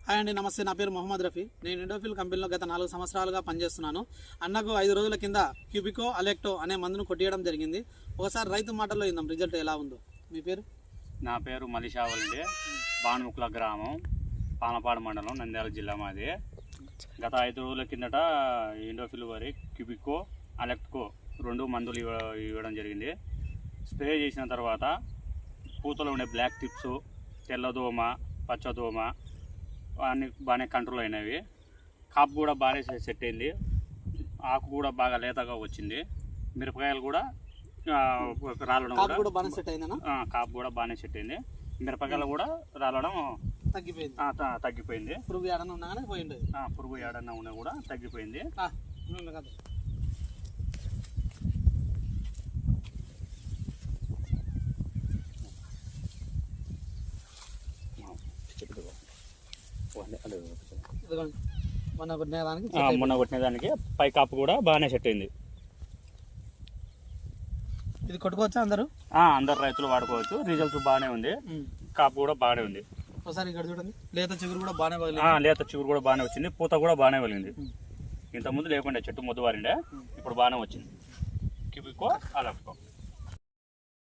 Hi అండి, నమస్తే. నా పేరు మొహమ్మద్ రఫీ. నేను ఇండోఫిల్ కంపెనీలో గత 4 సంవత్సరాలుగా పనిచేస్తున్నాను. అన్నకు 5 రోజుల కింద క్యూబికో అలెక్టో అనే మందును కొట్టియడం జరిగింది. ఒకసారి రైతు మాటల్లో ఇందాం రిజల్ట్ ఎలా ఉందో. మీ పేరు? నా పేరు మలిషావల్లి, బాణముకుల గ్రామం, పాలపాడు మండలం, నంద్యాల జిల్లా మాది. గత 5 రోజుల కిందట ఇండోఫిల్ వరి క్యూబికో అలెక్టో 2 మందులు ఇవ్వడం జరిగింది. స్ప్రే చేసిన తర్వాత పూతలో ఉండే బ్లాక్ టిప్స్, తెల్లదోమ, పచ్చదోమ అన్నీ బాగానే కంట్రోల్ అయినవి. కాపు కూడా బాగానే సెట్ అయింది. ఆకు కూడా బాగా లేతగా వచ్చింది. మిరపకాయలు కూడా రాలడం కూడా బాగానే సెట్ అయింది. కాపు కూడా బాగానే సెట్ అయింది. మిరపకాయలు కూడా రాలడం తగ్గిపోయింది. పురుగు ఏడన్నా ఉన్నా కానీ పోయింది. పురుగు ఏడన్నా ఉన్నా కూడా తగ్గిపోయింది. మొన్న కొట్టినదానికి పై కాపు కూడా బాగానే సెట్ అయింది. ఇది కొట్టుకోవచ్చా అందరూ? అందరు రైతులు వాడుకోవచ్చు. రిజల్ట్ బాగానే ఉంది. కాపు కూడా బాగానే ఉంది. ఒకసారి ఇక్కడ చూడండి, లేత చిగురు కూడా బాగానే లేత చిగురు కూడా బాగానే వచ్చింది. పూత కూడా బాగానే వలిగింది. ఇంతకుముందు లేకుండా చెట్టు ముద్దు వారిండే, ఇప్పుడు బాగానే వచ్చింది. క్యూబికో అలెక్టో.